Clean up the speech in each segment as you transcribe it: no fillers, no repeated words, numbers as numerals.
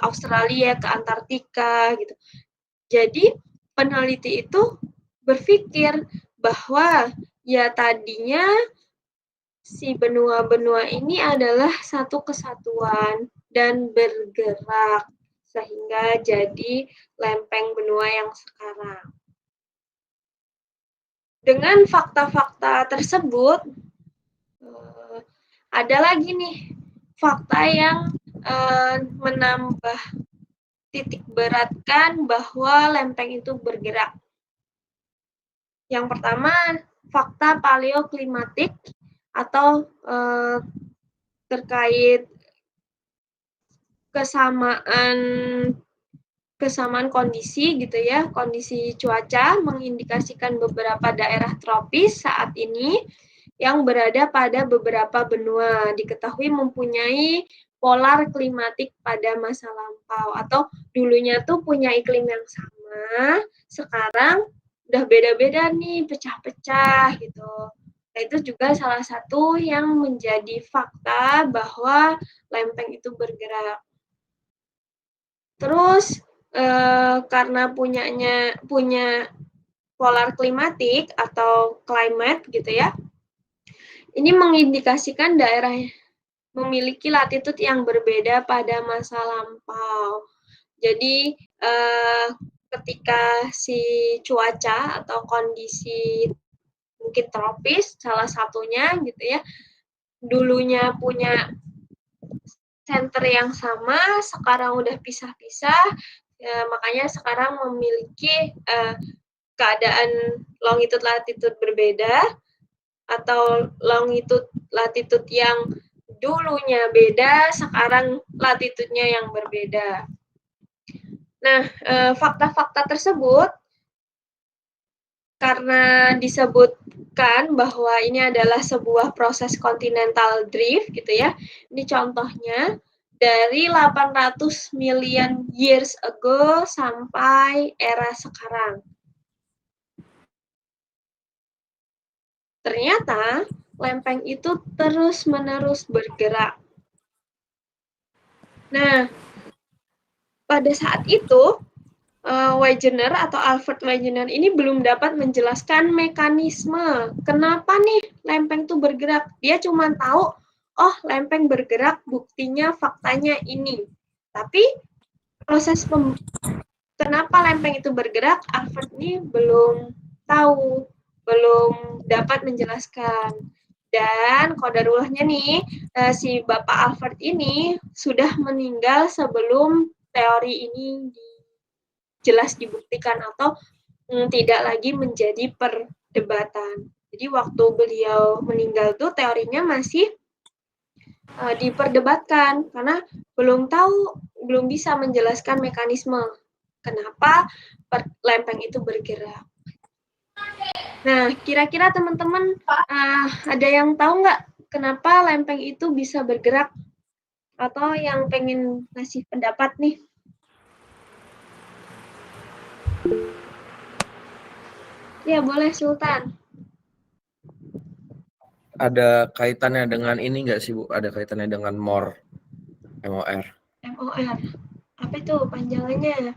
Australia, ke Antartika gitu. Jadi peneliti itu berpikir bahwa ya tadinya si benua-benua ini adalah satu kesatuan dan bergerak sehingga jadi lempeng benua yang sekarang. Dengan fakta-fakta tersebut, ada lagi nih fakta yang menambah titik beratkan bahwa lempeng itu bergerak. Yang pertama, fakta paleoklimatik atau terkait kesamaan kondisi gitu ya, kondisi cuaca mengindikasikan beberapa daerah tropis saat ini yang berada pada beberapa benua diketahui mempunyai polar klimatik pada masa lampau atau dulunya tuh punya iklim yang sama, sekarang udah beda-beda nih, pecah-pecah gitu. Nah, itu juga salah satu yang menjadi fakta bahwa lempeng itu bergerak. Terus karena punya polar klimatik atau climate gitu ya, ini mengindikasikan daerah memiliki latitude yang berbeda pada masa lampau. Jadi ketika si cuaca atau kondisi mungkin tropis salah satunya gitu ya, dulunya punya center yang sama, sekarang udah pisah-pisah, makanya sekarang memiliki keadaan longitude latitude berbeda atau longitude latitude yang dulunya beda, sekarang latitudenya yang berbeda. Nah, fakta-fakta tersebut karena disebutkan bahwa ini adalah sebuah proses continental drift gitu ya. Ini contohnya dari 800 million years ago sampai era sekarang. Ternyata lempeng itu terus-menerus bergerak. Nah, pada saat itu Wegener atau Albert Wegener ini belum dapat menjelaskan mekanisme kenapa nih lempeng itu bergerak. Dia cuma tahu, oh lempeng bergerak, buktinya faktanya ini. Tapi proses kenapa lempeng itu bergerak, Albert ini belum tahu, belum dapat menjelaskan. Dan qadarulahnya nih, si Bapak Albert ini sudah meninggal sebelum teori ini jelas dibuktikan atau tidak lagi menjadi perdebatan. Jadi waktu beliau meninggal tuh teorinya masih diperdebatkan karena belum tahu, belum bisa menjelaskan mekanisme kenapa lempeng itu bergerak. Nah, kira-kira teman-teman ada yang tahu nggak kenapa lempeng itu bisa bergerak? Atau yang pengen ngasih pendapat nih? Ya, boleh Sultan. Ada kaitannya dengan ini nggak sih, Bu? Ada kaitannya dengan MOR? MOR. MOR. Apa itu panjangannya?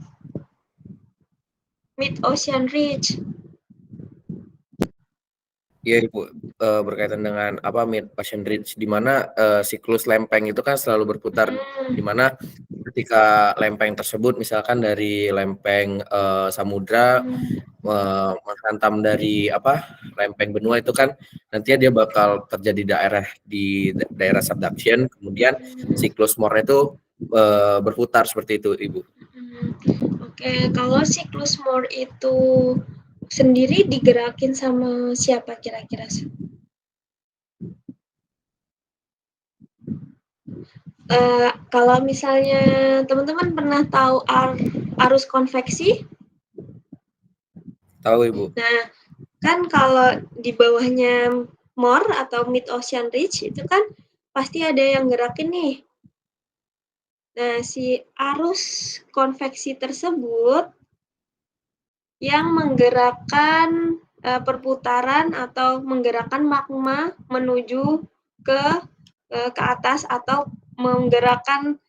Mid-Ocean Ridge. Iya, Ibu, berkaitan dengan apa Mid-Ocean Ridge, di mana siklus lempeng itu kan selalu berputar, di mana ketika lempeng tersebut misalkan dari lempeng samudra menghantam dari lempeng benua itu kan nantinya dia bakal terjadi daerah subduction, kemudian siklus MOR itu berputar seperti itu, Ibu. Oke, kalau siklus MOR itu sendiri digerakin sama siapa kira-kira? Kalau misalnya teman-teman pernah tahu arus konveksi? Tahu, Ibu. Nah, kan kalau di bawahnya MOR atau Mid-Ocean Ridge itu kan pasti ada yang gerakin nih. Nah, si arus konveksi tersebut yang menggerakkan perputaran atau menggerakkan magma menuju ke atas atau menggerakkan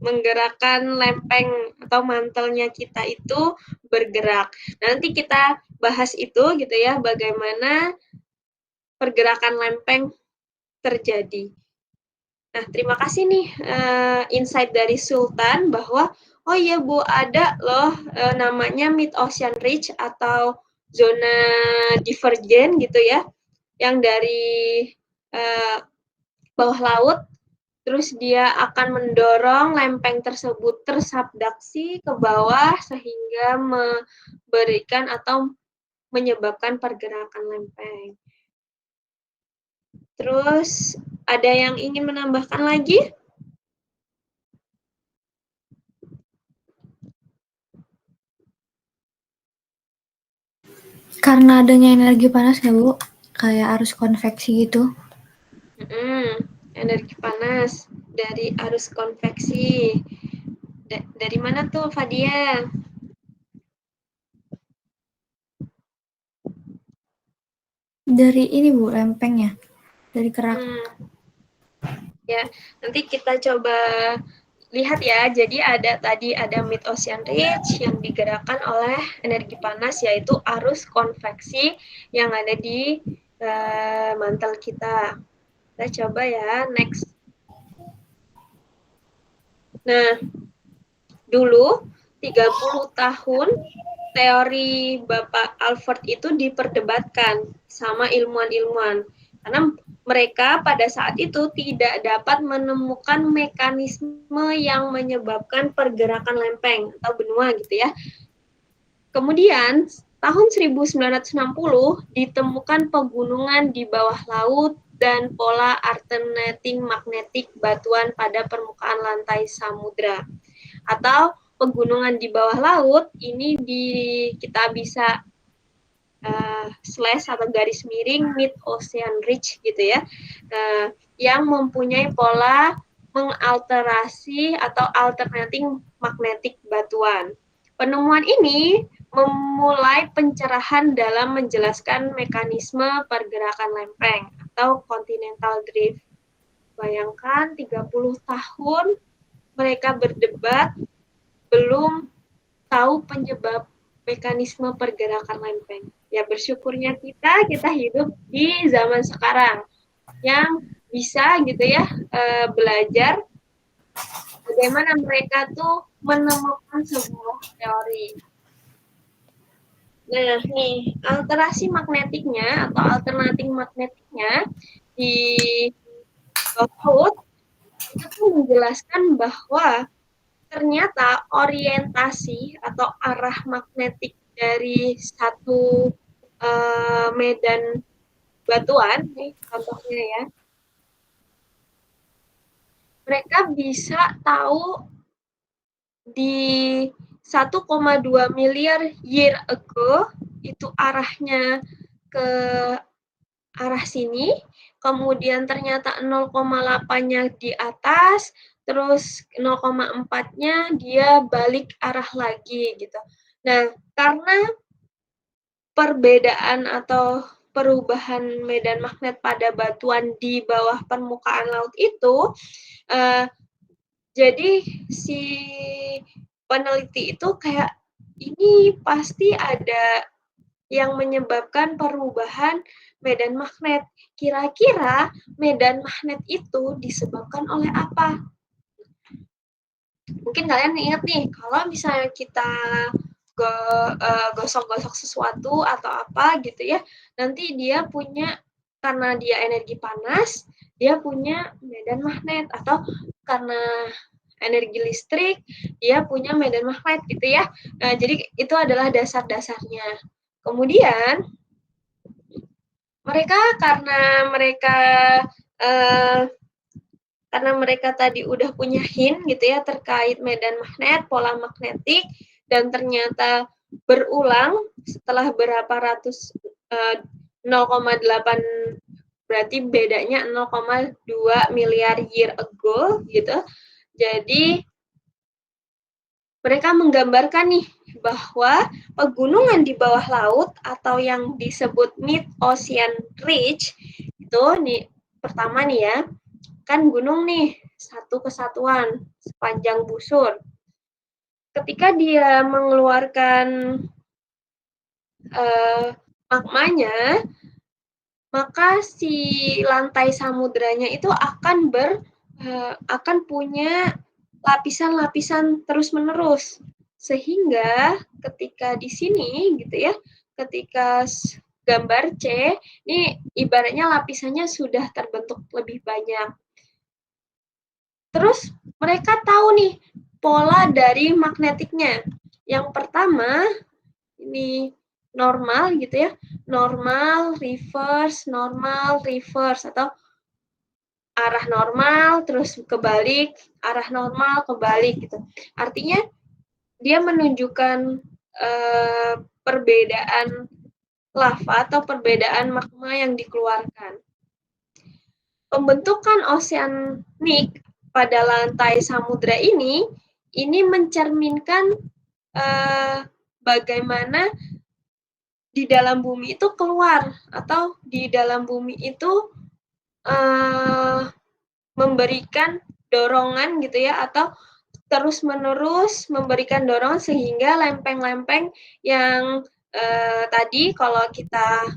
menggerakkan lempeng atau mantelnya kita itu bergerak. Nanti kita bahas itu gitu ya, bagaimana pergerakan lempeng terjadi. Nah, terima kasih nih insight dari Sultan bahwa oh iya Bu, ada loh namanya mid-ocean ridge atau zona divergen gitu ya, yang dari bawah laut, terus dia akan mendorong lempeng tersebut tersubduksi ke bawah sehingga memberikan atau menyebabkan pergerakan lempeng. Terus ada yang ingin menambahkan lagi? Karena adanya energi panas ya Bu, kayak arus konveksi gitu. Energi panas dari arus konveksi. Dari mana tuh Fadia? Dari ini Bu, lempengnya, dari kerak. Ya, nanti kita coba lihat ya. Jadi ada mid-ocean ridge yang digerakkan oleh energi panas, yaitu arus konveksi yang ada di mantel kita. Kita coba ya, next. Nah, dulu 30 tahun teori Bapak Alford itu diperdebatkan sama ilmuwan-ilmuwan. Karena mereka pada saat itu tidak dapat menemukan mekanisme yang menyebabkan pergerakan lempeng atau benua gitu ya. Kemudian tahun 1960 ditemukan pegunungan di bawah laut dan pola alternating magnetic batuan pada permukaan lantai samudra. Atau pegunungan di bawah laut ini kita bisa slash atau garis miring mid ocean ridge gitu ya, yang mempunyai pola mengalterasi atau alternating magnetic batuan. Penemuan ini memulai pencerahan dalam menjelaskan mekanisme pergerakan lempeng atau continental drift. Bayangkan 30 tahun mereka berdebat belum tahu penyebab mekanisme pergerakan lempeng. Ya bersyukurnya kita hidup di zaman sekarang yang bisa gitu ya belajar bagaimana mereka tuh menemukan sebuah teori. Nah, nih alterasi magnetiknya atau alternating magnetiknya di laut itu menjelaskan bahwa ternyata orientasi atau arah magnetik dari satu medan batuan, nih contohnya ya, mereka bisa tahu di 1,2 miliar year ago itu arahnya ke arah sini, kemudian ternyata 0,8-nya di atas, terus 0,4-nya dia balik arah lagi gitu. Nah, karena perbedaan atau perubahan medan magnet pada batuan di bawah permukaan laut itu, jadi si peneliti itu kayak ini pasti ada yang menyebabkan perubahan medan magnet. Kira-kira medan magnet itu disebabkan oleh apa? Mungkin kalian ingat nih, kalau misalnya kita gosok-gosok sesuatu atau apa gitu ya, nanti dia punya, karena dia energi panas, dia punya medan magnet, atau karena energi listrik, dia punya medan magnet gitu ya. Nah, jadi itu adalah dasar-dasarnya. Kemudian karena mereka tadi udah punya hint gitu ya terkait medan magnet, pola magnetik, dan ternyata berulang setelah berapa ratus 0,8 berarti bedanya 0,2 miliar year ago gitu. Jadi mereka menggambarkan nih bahwa pegunungan di bawah laut atau yang disebut mid ocean ridge itu nih pertama nih ya, kan gunung nih, satu kesatuan sepanjang busur. Ketika dia mengeluarkan magmanya, maka si lantai samudranya itu akan punya lapisan-lapisan terus-menerus. Sehingga ketika di sini gitu ya, ketika gambar C, ini ibaratnya lapisannya sudah terbentuk lebih banyak. Terus mereka tahu nih pola dari magnetiknya. Yang pertama, ini normal gitu ya, normal, reverse, atau arah normal, terus kebalik, arah normal, kebalik gitu. Artinya dia menunjukkan perbedaan lava atau perbedaan magma yang dikeluarkan. Pembentukan oseanik pada lantai samudra ini mencerminkan bagaimana di dalam bumi itu keluar atau di dalam bumi itu memberikan dorongan gitu ya, atau terus-menerus memberikan dorongan sehingga lempeng-lempeng yang tadi kalau kita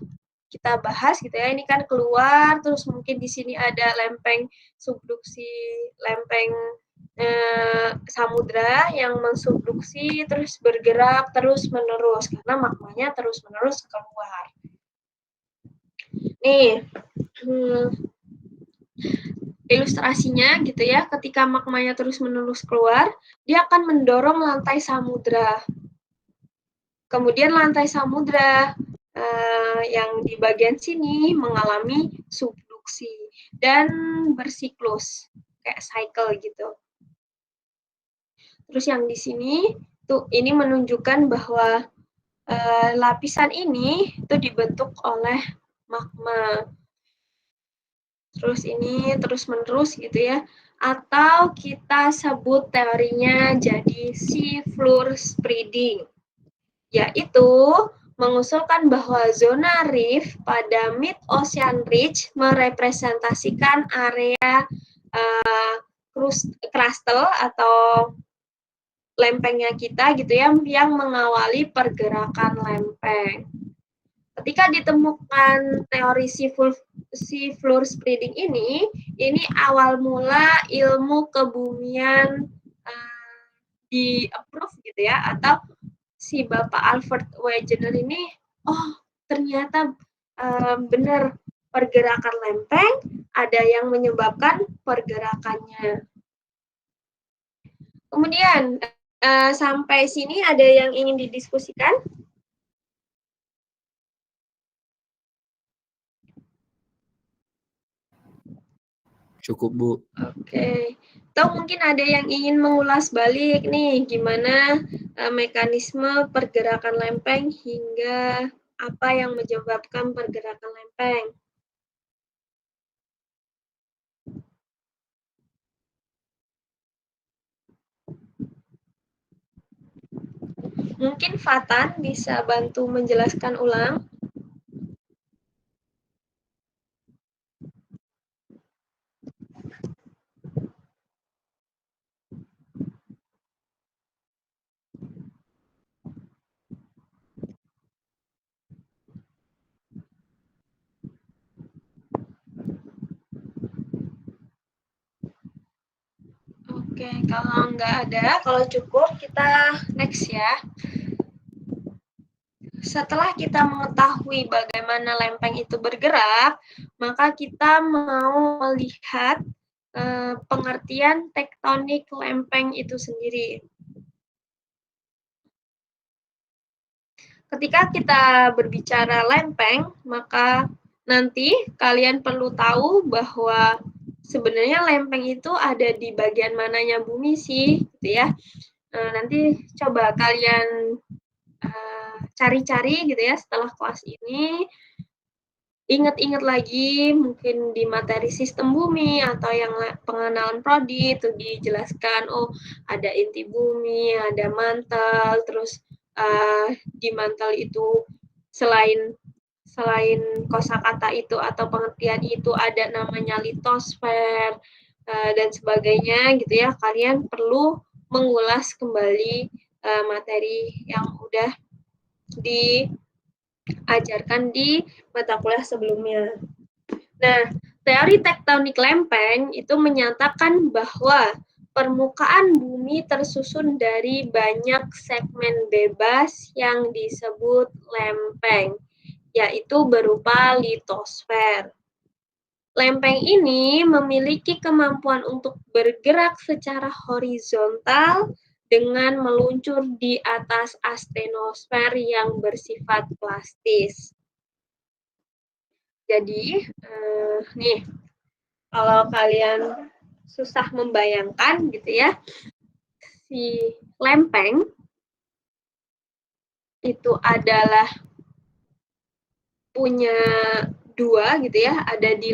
bahas gitu ya, ini kan keluar, terus mungkin di sini ada lempeng subduksi, lempeng samudra yang mensubduksi terus bergerak terus-menerus karena magmanya terus-menerus keluar. Nih, ilustrasinya gitu ya, ketika magmanya terus-menerus keluar, dia akan mendorong lantai samudra. Kemudian lantai samudra yang di bagian sini mengalami subduksi dan bersiklus, kayak cycle gitu. Terus yang di sini tuh ini menunjukkan bahwa lapisan ini itu dibentuk oleh magma. Terus ini terus-menerus gitu ya. Atau kita sebut teorinya jadi seafloor spreading. Yaitu mengusulkan bahwa zona reef pada mid-ocean ridge merepresentasikan area crustal atau lempengnya kita gitu ya, yang mengawali pergerakan lempeng. Ketika ditemukan teori seafloor spreading ini awal mula ilmu kebumian di approve gitu ya, atau si Bapak Albert Wegener ini, oh ternyata benar pergerakan lempeng ada yang menyebabkan pergerakannya. Kemudian sampai sini ada yang ingin didiskusikan? Cukup, Bu. Oke. Atau mungkin ada yang ingin mengulas balik nih, gimana mekanisme pergerakan lempeng hingga apa yang menyebabkan pergerakan lempeng. Mungkin Fatan bisa bantu menjelaskan ulang. Oke, kalau nggak ada, kalau cukup kita next ya. Setelah kita mengetahui bagaimana lempeng itu bergerak, maka kita mau melihat pengertian tektonik lempeng itu sendiri. Ketika kita berbicara lempeng, maka nanti kalian perlu tahu bahwa sebenarnya lempeng itu ada di bagian mananya bumi sih, gitu ya. Nanti coba kalian cari-cari gitu ya setelah kelas ini, ingat-ingat lagi mungkin di materi sistem bumi atau yang pengenalan prodi itu dijelaskan, oh ada inti bumi, ada mantel, terus di mantel itu selain selain kosakata itu atau pengertian itu ada namanya litosfer dan sebagainya gitu ya, kalian perlu mengulas kembali materi yang udah diajarkan di mata kuliah sebelumnya. Nah, teori tektonik lempeng itu menyatakan bahwa permukaan bumi tersusun dari banyak segmen bebas yang disebut lempeng, yaitu berupa litosfer. Lempeng ini memiliki kemampuan untuk bergerak secara horizontal dengan meluncur di atas astenosfer yang bersifat plastis. Jadi, nih, kalau kalian susah membayangkan gitu ya, si lempeng itu adalah punya dua gitu ya, ada di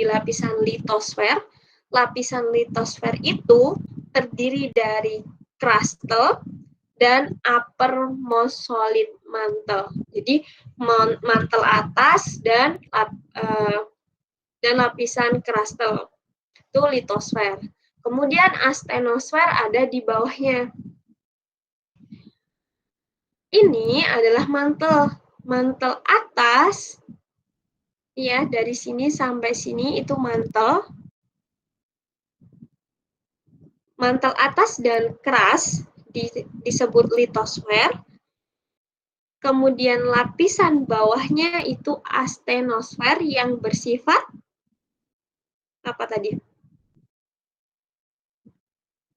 lapisan litosfer. Lapisan litosfer itu terdiri dari crustal dan uppermost solid mantle. Jadi mantle atas dan lapisan crustal itu litosfer. Kemudian astenosfer ada di bawahnya. Ini adalah mantel atas, ya, dari sini sampai sini itu mantel. Mantel atas dan keras disebut litosfer. Kemudian lapisan bawahnya itu astenosfer yang bersifat apa tadi?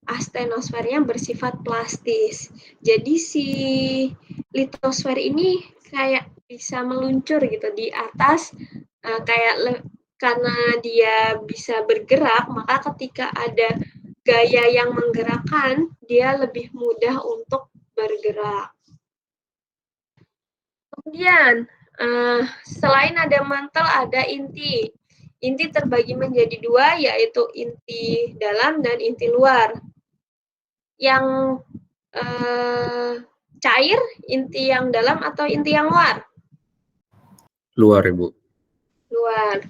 Astenosfernya bersifat plastis. Jadi si litosfer ini kayak bisa meluncur gitu di atas, karena dia bisa bergerak, maka ketika ada gaya yang menggerakkan, dia lebih mudah untuk bergerak. Kemudian, selain ada mantel, ada inti. Inti terbagi menjadi dua, yaitu inti dalam dan inti luar. Yang cair, inti yang dalam atau inti yang luar? Luar, Ibu. Luar.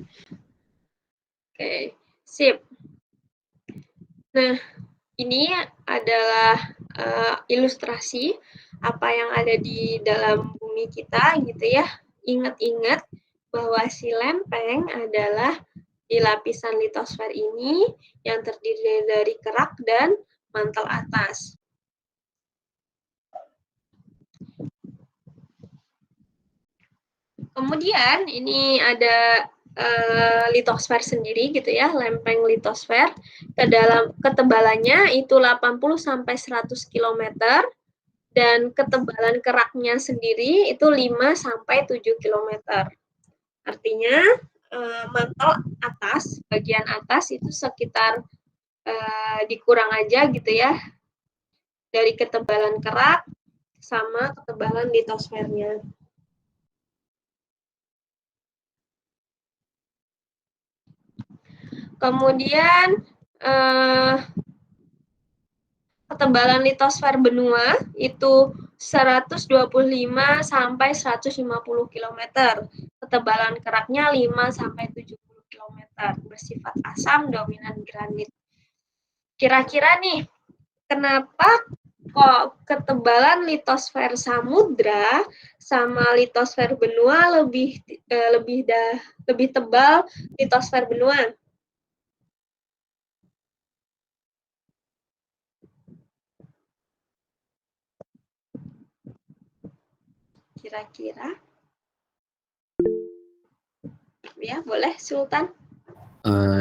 Oke, sip. Nah, ini adalah ilustrasi apa yang ada di dalam bumi kita gitu ya. Ingat-ingat bahwa si lempeng adalah di lapisan litosfer ini yang terdiri dari kerak dan mantel atas. Kemudian ini ada litosfer sendiri gitu ya, lempeng litosfer. Ketebalannya itu 80 sampai 100 km dan ketebalan keraknya sendiri itu 5 sampai 7 km. Artinya mantel atas, bagian atas itu sekitar dikurang aja gitu ya dari ketebalan kerak sama ketebalan litosfernya. Kemudian ketebalan litosfer benua itu 125 sampai 150 km. Ketebalan keraknya 5 sampai 70 km. Bersifat asam dominan granit. Kira-kira nih, kenapa kok ketebalan litosfer samudra sama litosfer benua lebih tebal litosfer benua? Kira-kira? Ya, boleh, Sultan.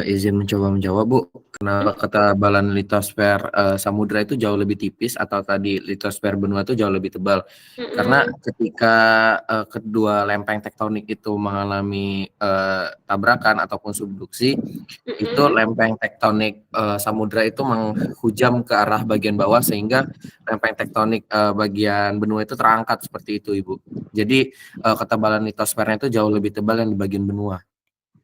Izin mencoba menjawab, Bu. Kenapa ketebalan litosfer samudra itu jauh lebih tipis atau tadi litosfer benua itu jauh lebih tebal? Karena ketika kedua lempeng tektonik itu mengalami tabrakan ataupun subduksi, itu lempeng tektonik samudra itu menghujam ke arah bagian bawah sehingga lempeng tektonik bagian benua itu terangkat seperti itu, Ibu. Jadi ketebalan litosfernya itu jauh lebih tebal yang di bagian benua.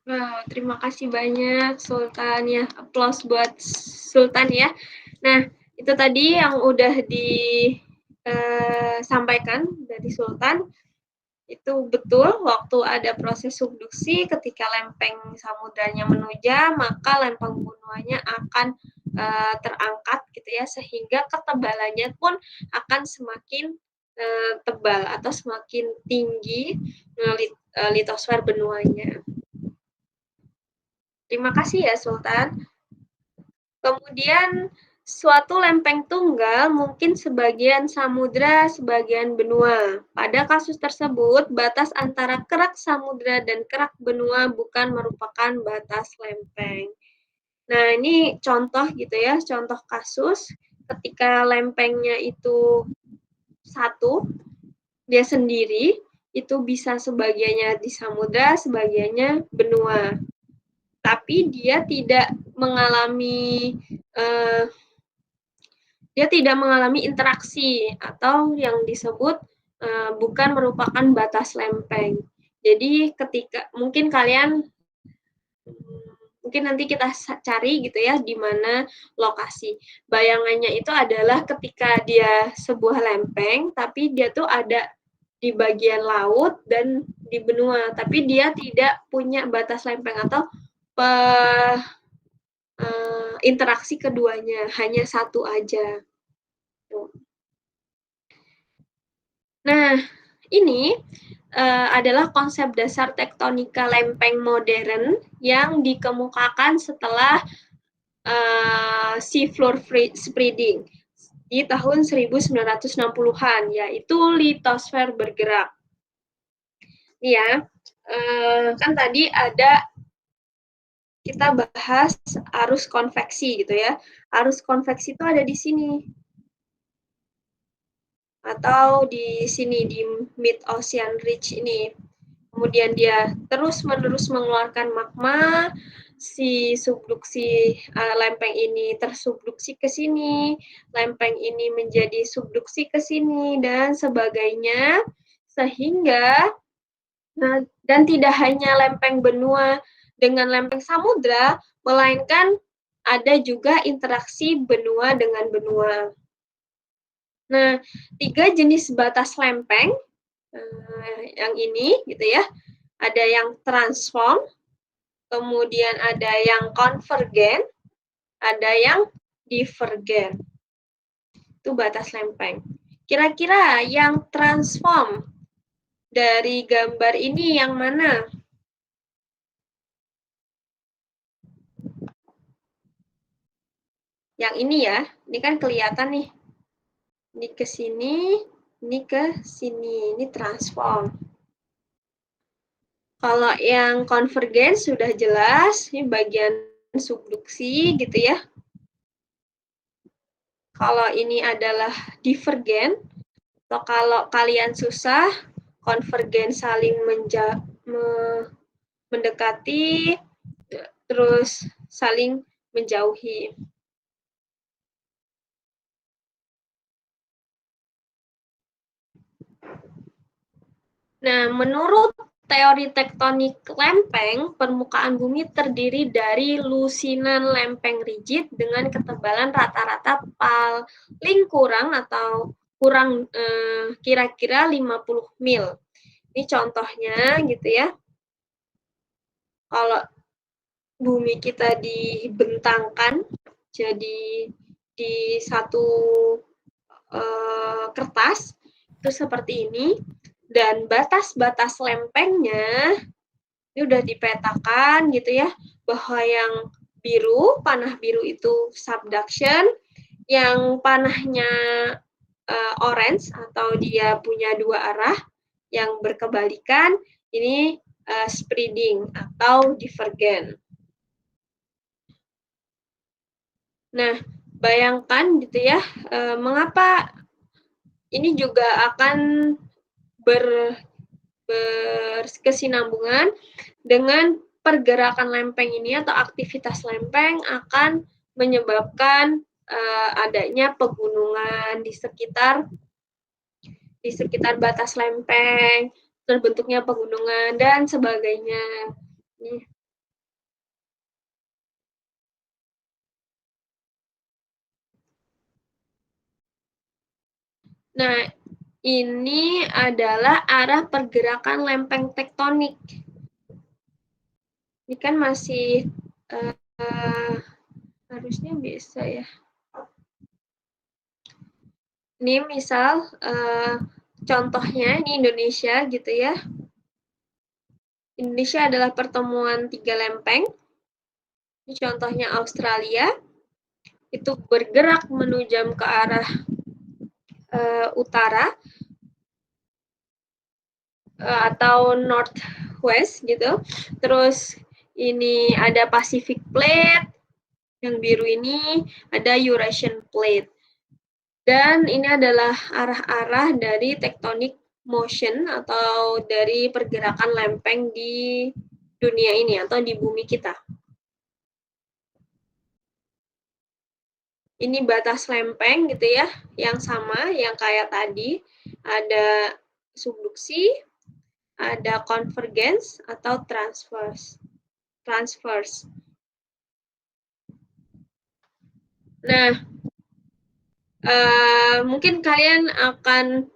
Wow, terima kasih banyak Sultan ya. Applause buat Sultan ya. Nah, itu tadi yang udah disampaikan dari Sultan. Itu betul, waktu ada proses subduksi, ketika lempeng samudranya menujam, maka lempeng benuanya akan terangkat gitu ya, sehingga ketebalannya pun akan semakin tebal atau semakin tinggi litosfer benuanya. Terima kasih ya Sultan. Kemudian suatu lempeng tunggal mungkin sebagian samudra, sebagian benua. Pada kasus tersebut, batas antara kerak samudra dan kerak benua bukan merupakan batas lempeng. Nah, ini contoh gitu ya, contoh kasus ketika lempengnya itu satu, dia sendiri, itu bisa sebagiannya di samudra, sebagiannya benua. Tapi dia tidak mengalami interaksi atau yang disebut bukan merupakan batas lempeng. Jadi ketika mungkin nanti kita cari gitu ya di mana lokasi. Bayangannya itu adalah ketika dia sebuah lempeng tapi dia tuh ada di bagian laut dan di benua, tapi dia tidak punya batas lempeng atau interaksi keduanya, hanya satu aja. Nah, ini adalah konsep dasar tektonika lempeng modern yang dikemukakan setelah seafloor spreading di tahun 1960-an, yaitu litosfer bergerak. Ya, kan tadi kita bahas arus konveksi gitu ya. Arus konveksi itu ada di sini. Atau di sini, di mid ocean ridge ini. Kemudian dia terus-menerus mengeluarkan magma, si subduksi lempeng ini tersubduksi ke sini, lempeng ini menjadi subduksi ke sini, dan sebagainya. Sehingga, dan tidak hanya lempeng benua dengan lempeng samudra, melainkan ada juga interaksi benua dengan benua. Nah, 3 jenis batas lempeng yang ini gitu ya. Ada yang transform, kemudian ada yang konvergen, ada yang divergen. Itu batas lempeng. Kira-kira yang transform dari gambar ini yang mana? Yang ini ya, ini kan kelihatan nih. Ini ke sini, ini ke sini, ini transform. Kalau yang konvergen sudah jelas, ini bagian subduksi gitu ya. Kalau ini adalah divergen, atau kalau kalian susah, konvergen saling mendekati, terus saling menjauhi. Nah, menurut teori tektonik lempeng, permukaan bumi terdiri dari lusinan lempeng rigid dengan ketebalan rata-rata paling kurang atau kurang kira-kira 50 mil. Ini contohnya gitu ya. Kalau bumi kita dibentangkan jadi di satu kertas, itu seperti ini. Dan batas-batas lempengnya ini udah dipetakan gitu ya, bahwa yang biru, panah biru itu subduction, yang panahnya orange atau dia punya dua arah yang berkebalikan, ini spreading atau divergen. Nah, bayangkan gitu ya, mengapa ini juga akan berkesinambungan dengan pergerakan lempeng ini atau aktivitas lempeng akan menyebabkan adanya pegunungan di sekitar batas lempeng, terbentuknya pegunungan dan sebagainya. Nah, Ini adalah arah pergerakan lempeng tektonik. Ini kan masih harusnya bisa ya. Ini misal contohnya ini Indonesia gitu ya. Indonesia adalah pertemuan 3 lempeng. Ini contohnya Australia. Itu bergerak menuju ke arah utara atau northwest gitu. Terus ini ada Pacific Plate, yang biru ini ada Eurasian Plate. Dan ini adalah arah-arah dari tectonic motion atau dari pergerakan lempeng di dunia ini atau di bumi kita. Ini batas lempeng gitu ya, yang sama, yang kayak tadi. Ada subduksi, ada convergence atau transverse. Nah, mungkin kalian akan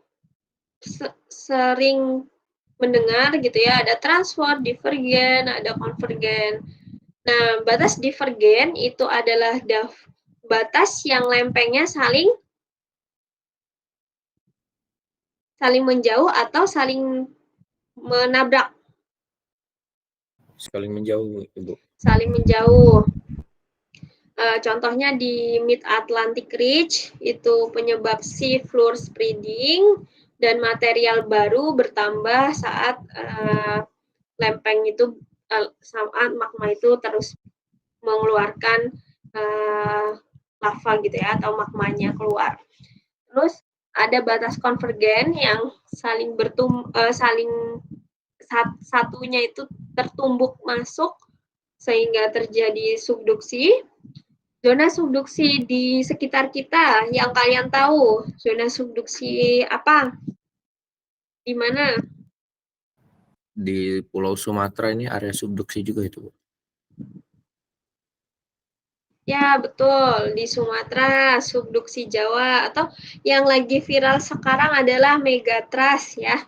sering mendengar gitu ya, ada transverse, divergen, ada konvergen. Nah, batas divergen itu adalah batas yang lempengnya saling menjauh atau saling menabrak. Saling menjauh, Ibu. Saling menjauh. Contohnya di Mid-Atlantic Ridge, itu penyebab sea floor spreading, dan material baru bertambah saat lempeng itu, saat magma itu terus mengeluarkan lava gitu ya, atau magmanya keluar. Terus ada batas konvergen yang saling satunya itu tertumbuk masuk sehingga terjadi subduksi. Zona subduksi di sekitar kita yang kalian tahu, zona subduksi apa? Di mana? Di Pulau Sumatera ini area subduksi juga itu, Bu. Ya, betul. Di Sumatera, subduksi Jawa, atau yang lagi viral sekarang adalah megatrust ya.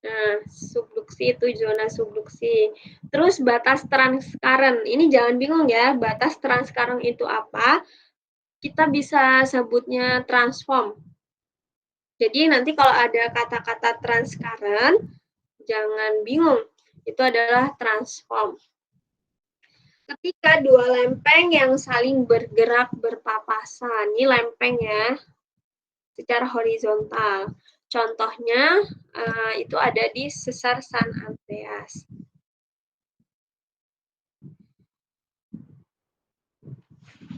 Nah, subduksi itu zona subduksi. Terus batas transparent. Ini jangan bingung ya, batas transparent itu apa? Kita bisa sebutnya transform. Jadi nanti kalau ada kata-kata transparent, jangan bingung. Itu adalah transform. Ketika dua lempeng yang saling bergerak berpapasan, ini lempeng ya, secara horizontal. Contohnya itu ada di sesar San Andreas.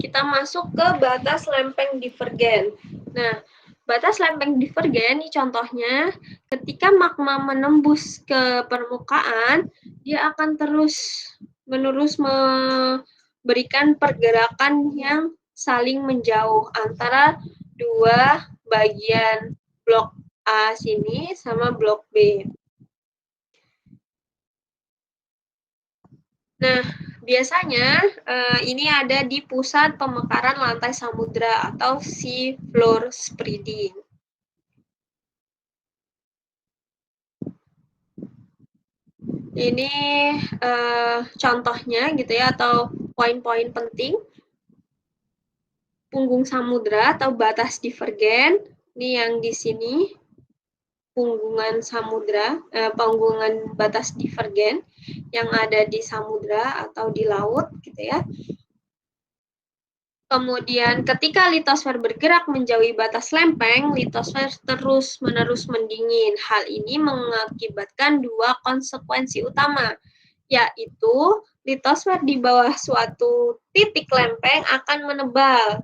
Kita masuk ke batas lempeng divergen. Nah, batas lempeng divergen ini contohnya ketika magma menembus ke permukaan, dia akan terus-menerus memberikan pergerakan yang saling menjauh antara dua bagian blok A sini sama blok B. Nah, biasanya ini ada di pusat pemekaran lantai samudra atau sea floor spreading. Ini contohnya gitu ya, atau poin-poin penting. Punggung samudra atau batas divergen, ini yang di sini. Punggungan samudra, punggungan batas divergen yang ada di samudra atau di laut gitu ya. Kemudian ketika litosfer bergerak menjauhi batas lempeng, litosfer terus-menerus mendingin. Hal ini mengakibatkan dua konsekuensi utama, yaitu litosfer di bawah suatu titik lempeng akan menebal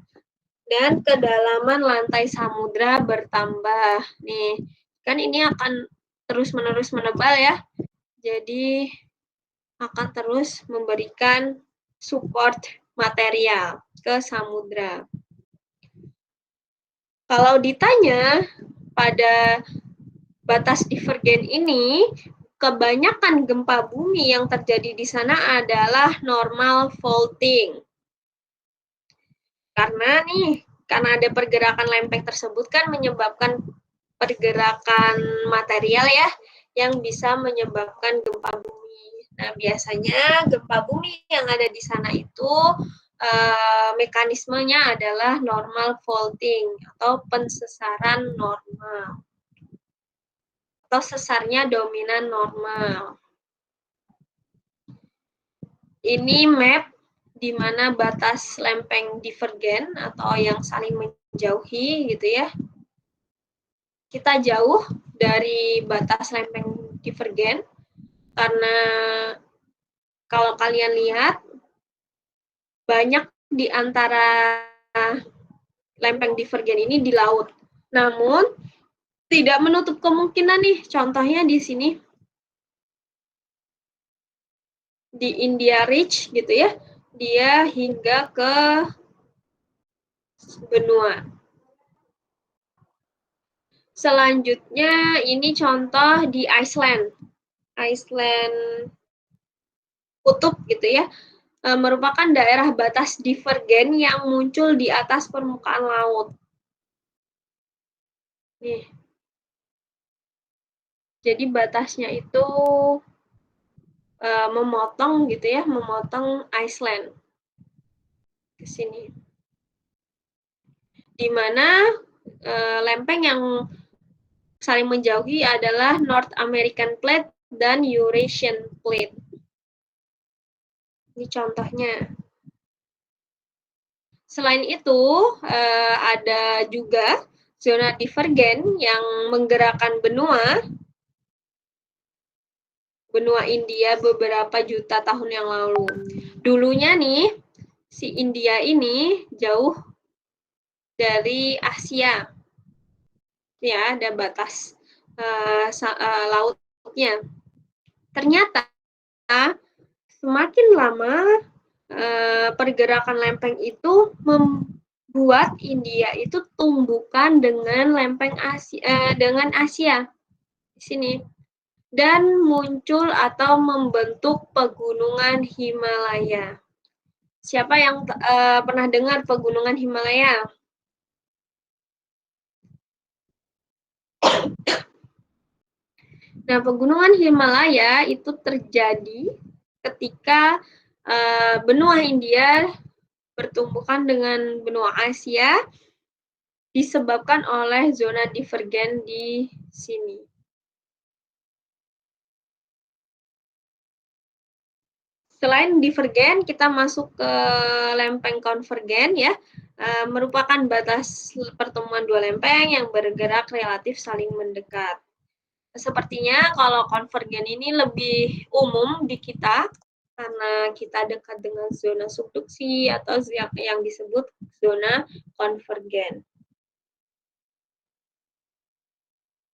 dan kedalaman lantai samudra bertambah. Nih, kan ini akan terus-menerus menebal ya. Jadi akan terus memberikan support material ke samudra. Kalau ditanya pada batas divergen ini, kebanyakan gempa bumi yang terjadi di sana adalah normal faulting. Karena nih, karena ada pergerakan lempeng tersebut kan menyebabkan pergerakan material ya, yang bisa menyebabkan gempa bumi. Nah, biasanya gempa bumi yang ada di sana itu mekanismenya adalah normal faulting atau pensesaran normal atau sesarnya dominan normal. Ini map di mana batas lempeng divergen atau yang saling menjauhi gitu ya. Kita jauh dari batas lempeng divergen karena kalau kalian lihat banyak di antara lempeng divergen ini di laut. Namun tidak menutup kemungkinan nih, contohnya di sini di India Ridge gitu ya, dia hingga ke benua. Selanjutnya ini contoh di Iceland. Iceland kutub gitu ya, merupakan daerah batas divergen yang muncul di atas permukaan laut. Nih. Jadi batasnya itu memotong gitu ya, memotong Iceland ke sini. Di mana lempeng yang saling menjauhi adalah North American Plate dan Eurasian Plate. Ini contohnya. Selain itu, ada juga zona divergen yang menggerakkan benua India beberapa juta tahun yang lalu. Dulunya nih, si India ini jauh dari Asia. Ya, ada batas lautnya. Ternyata semakin lama pergerakan lempeng itu membuat India itu tumbukan dengan lempeng Asia, dengan Asia di sini, dan muncul atau membentuk pegunungan Himalaya. Siapa yang pernah dengar pegunungan Himalaya? Nah, pegunungan Himalaya itu terjadi ketika benua India bertumbukan dengan benua Asia disebabkan oleh zona divergen di sini. Selain divergen, kita masuk ke lempeng konvergen ya, merupakan batas pertemuan dua lempeng yang bergerak relatif saling mendekat. Sepertinya kalau konvergen ini lebih umum di kita karena kita dekat dengan zona subduksi atau yang disebut zona konvergen.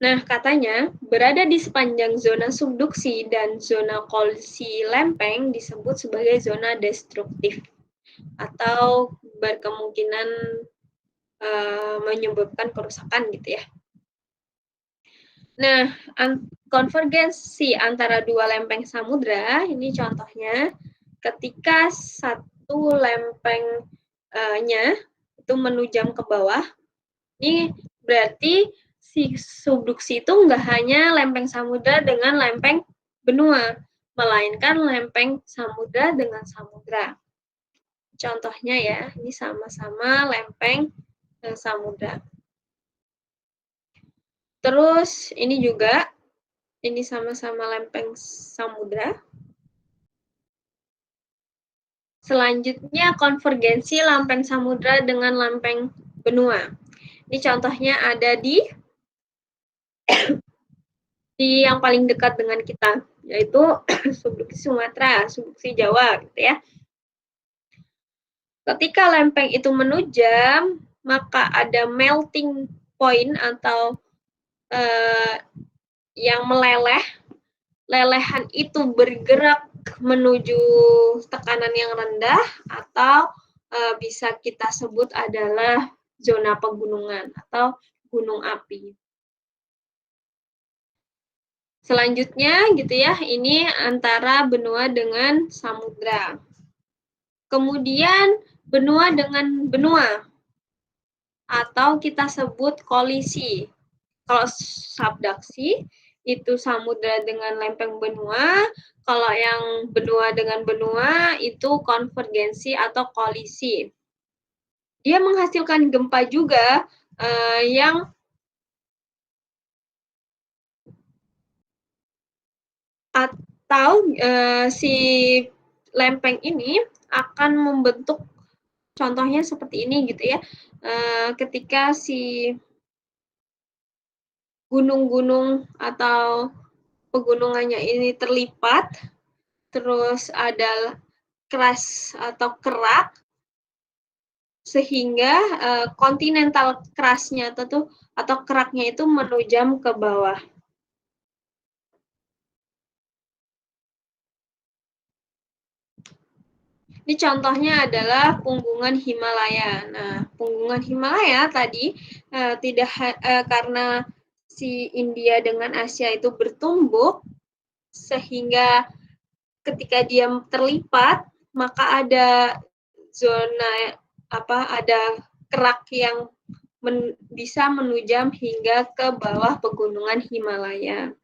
Nah, katanya berada di sepanjang zona subduksi dan zona kolisi lempeng disebut sebagai zona destruktif atau berkemungkinan menyebabkan kerusakan gitu ya. Nah, konvergensi antara dua lempeng samudra, ini contohnya ketika satu lempengnya itu menujam ke bawah, ini berarti si subduksi itu nggak hanya lempeng samudra dengan lempeng benua, melainkan lempeng samudra dengan samudra. Contohnya ya, ini sama-sama lempeng samudra. Terus ini juga, ini sama-sama lempeng samudra. Selanjutnya konvergensi lempeng samudra dengan lempeng benua. Ini contohnya ada di yang paling dekat dengan kita, yaitu subduksi Sumatera, subduksi Jawa gitu ya. Ketika lempeng itu menujam, maka ada melting point atau yang meleleh. Lelehan itu bergerak menuju tekanan yang rendah atau bisa kita sebut adalah zona pegunungan atau gunung api. Selanjutnya gitu ya, ini antara benua dengan samudra. Kemudian benua dengan benua. atau kita sebut kolisi. Kalau subduksi itu samudra dengan lempeng benua, kalau yang benua dengan benua itu konvergensi atau kolisi. Dia menghasilkan gempa juga yang atau si lempeng ini akan membentuk, contohnya seperti ini gitu ya, ketika si gunung-gunung atau pegunungannya ini terlipat, terus ada keras atau kerak, sehingga kontinental kerasnya atau keraknya itu menujam ke bawah. Ini contohnya adalah punggungan Himalaya. Nah, punggungan Himalaya tadi karena si India dengan Asia itu bertumbuk, sehingga ketika dia terlipat, maka ada zona ada kerak yang bisa menujam hingga ke bawah pegunungan Himalaya.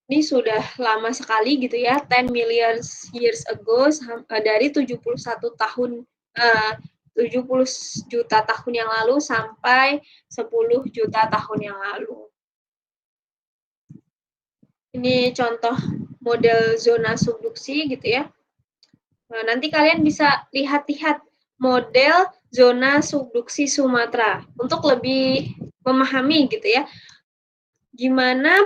Ini sudah lama sekali gitu ya, 10 million years ago, dari 71 juta tahun yang lalu sampai 10 juta tahun yang lalu. Ini contoh model zona subduksi gitu ya. Nah, nanti kalian bisa lihat-lihat model zona subduksi Sumatera untuk lebih memahami gitu ya, gimana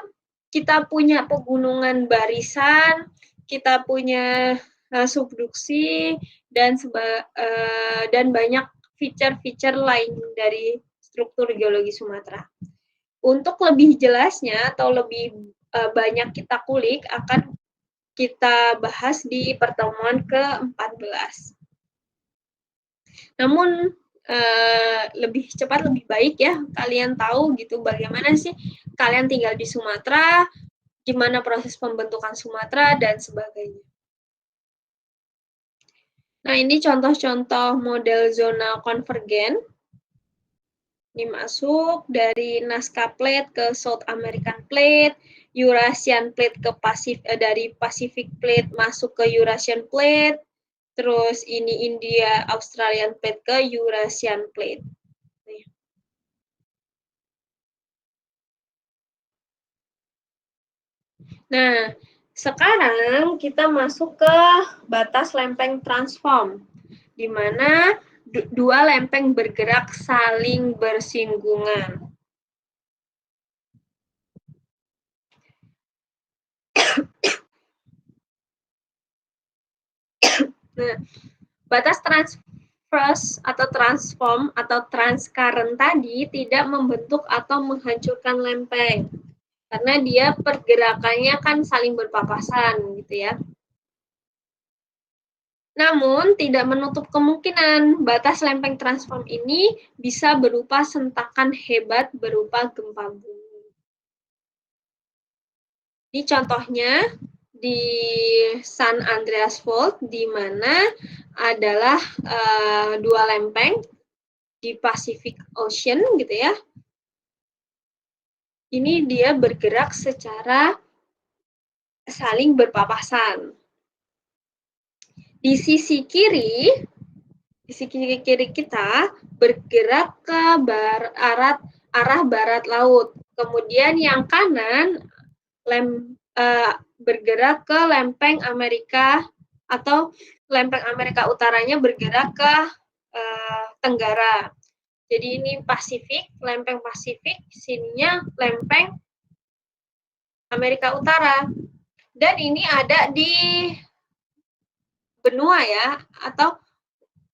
kita punya pegunungan barisan, kita punya subduksi, dan banyak feature-feature lain dari struktur geologi Sumatera. Untuk lebih jelasnya atau lebih banyak kita kulik, akan kita bahas di pertemuan ke-14. Namun lebih cepat lebih baik ya kalian tahu gitu bagaimana sih kalian tinggal di Sumatera, gimana proses pembentukan Sumatera dan sebagainya. Nah, ini contoh-contoh model zona konvergen. Ini masuk dari Nazca Plate ke South American Plate, Eurasian Plate ke dari Pacific Plate masuk ke Eurasian Plate, terus ini India Australian Plate ke Eurasian Plate. Nah, sekarang kita masuk ke batas lempeng transform, di mana dua lempeng bergerak saling bersinggungan. Nah, batas transverse atau transform atau transcurrent tadi tidak membentuk atau menghancurkan lempeng, karena dia pergerakannya kan saling berpapasan gitu ya. Namun, tidak menutup kemungkinan batas lempeng transform ini bisa berupa sentakan hebat berupa gempa bumi. Ini contohnya di San Andreas Fault, di mana adalah dua lempeng di Pacific Ocean gitu ya. Ini dia bergerak secara saling berpapasan. Di sisi kiri kita bergerak ke arah barat laut. Kemudian yang kanan bergerak ke lempeng Amerika atau lempeng Amerika Utaranya bergerak ke tenggara. Jadi ini Pasifik, lempeng Pasifik, sininya lempeng Amerika Utara. Dan ini ada di benua ya, atau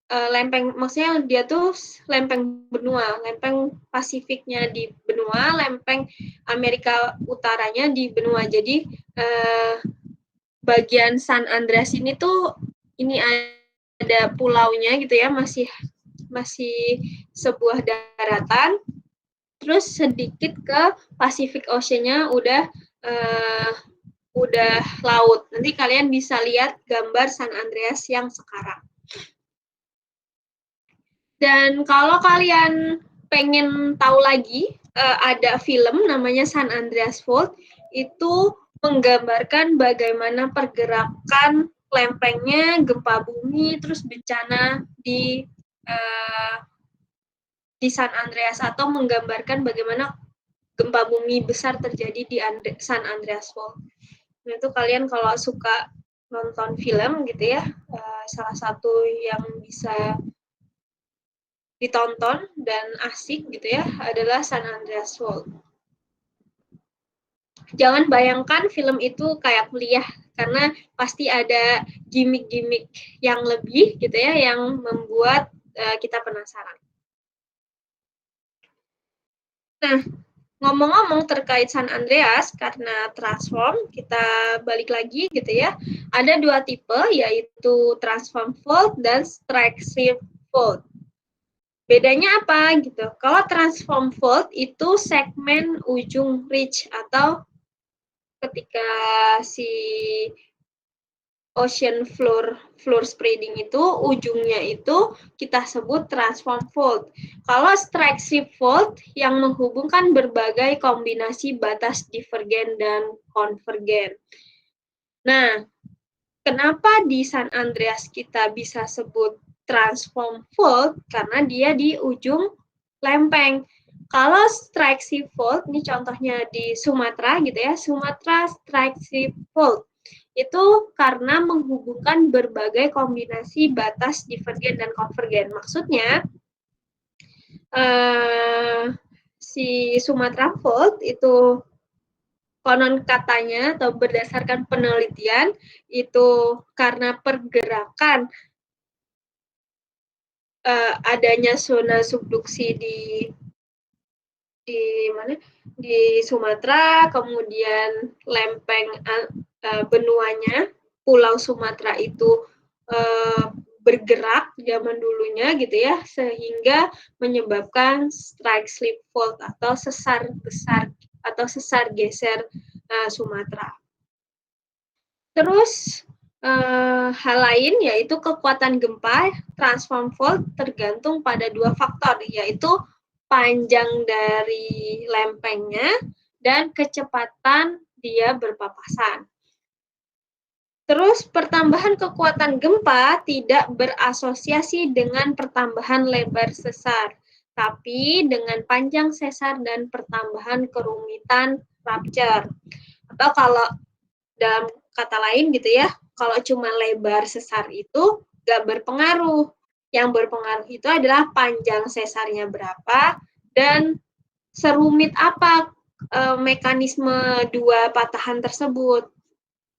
lempeng, maksudnya dia tuh lempeng benua, lempeng Pasifiknya di benua, lempeng Amerika Utaranya di benua. Jadi bagian San Andreas ini tuh ini ada pulaunya gitu ya, masih sebuah daratan. Terus sedikit ke Pacific Ocean-nya udah laut. Nanti kalian bisa lihat gambar San Andreas yang sekarang. Dan kalau kalian pengen tahu lagi, ada film namanya San Andreas Fault, itu menggambarkan bagaimana pergerakan lempengnya, gempa bumi, terus bencana di San Andreas, atau menggambarkan bagaimana gempa bumi besar terjadi di San Andreas Fault. Nah, itu kalian kalau suka nonton film gitu ya, salah satu yang bisa ditonton dan asik gitu ya adalah San Andreas Fault. Jangan bayangkan film itu kayak kuliah, karena pasti ada gimmick-gimmick yang lebih gitu ya yang membuat kita penasaran. Nah, ngomong-ngomong terkait San Andreas, karena transform, kita balik lagi gitu ya. Ada dua tipe, yaitu transform fault dan strike slip fault. Bedanya apa gitu? Kalau transform fault itu segmen ujung ridge, atau ketika si ocean floor spreading itu ujungnya itu kita sebut transform fault. Kalau strike slip fault yang menghubungkan berbagai kombinasi batas divergen dan konvergen. Nah, kenapa di San Andreas kita bisa sebut transform fault? Karena dia di ujung lempeng. Kalau strike slip fault, ini contohnya di Sumatera gitu ya, Sumatera strike slip fault. Itu karena menghubungkan berbagai kombinasi batas divergen dan konvergen. Maksudnya, si Sumatera Fault itu konon katanya atau berdasarkan penelitian itu karena pergerakan adanya zona subduksi di mana di Sumatera, kemudian lempeng benuanya Pulau Sumatera itu bergerak zaman dulunya gitu ya, sehingga menyebabkan strike slip fault atau sesar besar atau sesar geser Sumatera. Terus hal lain yaitu kekuatan gempa transform fault tergantung pada dua faktor, yaitu panjang dari lempengnya dan kecepatan dia berpapasan. Terus pertambahan kekuatan gempa tidak berasosiasi dengan pertambahan lebar sesar, tapi dengan panjang sesar dan pertambahan kerumitan rupture. Atau kalau dalam kata lain gitu ya, kalau cuma lebar sesar itu nggak berpengaruh. Yang berpengaruh itu adalah panjang sesarnya berapa dan serumit apa mekanisme dua patahan tersebut.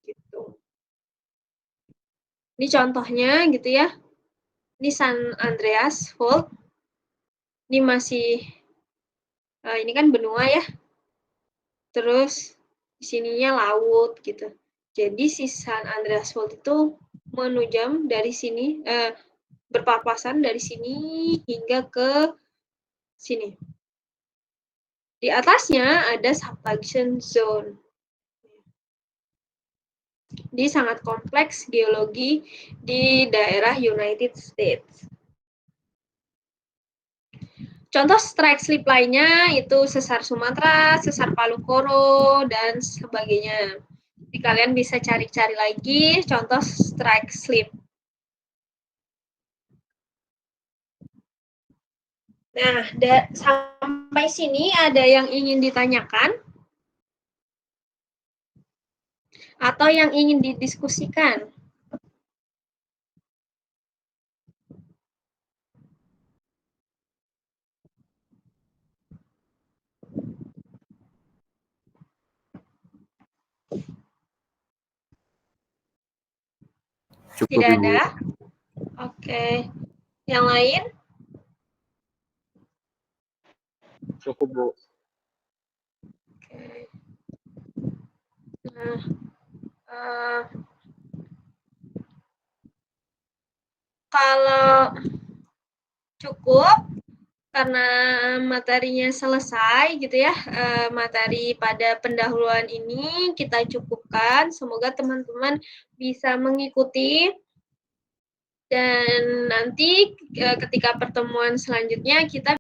Gitu. Ini contohnya gitu ya. Ini San Andreas Fault. Ini masih ini kan benua ya. Terus di sininya laut gitu. Jadi si San Andreas Fault itu menujam dari sini, berpapasan dari sini hingga ke sini. Di atasnya ada subduction zone. Ini sangat kompleks geologi di daerah United States. Contoh strike slip lainnya itu sesar Sumatera, sesar Palu Koro, dan sebagainya. Jadi kalian bisa cari-cari lagi contoh strike slip. Nah, sampai sini ada yang ingin ditanyakan? Atau yang ingin didiskusikan? Cukup, Tidak Ibu. ada? Oke. Yang lain? Cukup, Bu. Oke. Nah, kalau cukup, karena materinya selesai gitu ya, materi pada pendahuluan ini kita cukupkan. Semoga teman-teman bisa mengikuti Dan nanti ketika pertemuan selanjutnya kita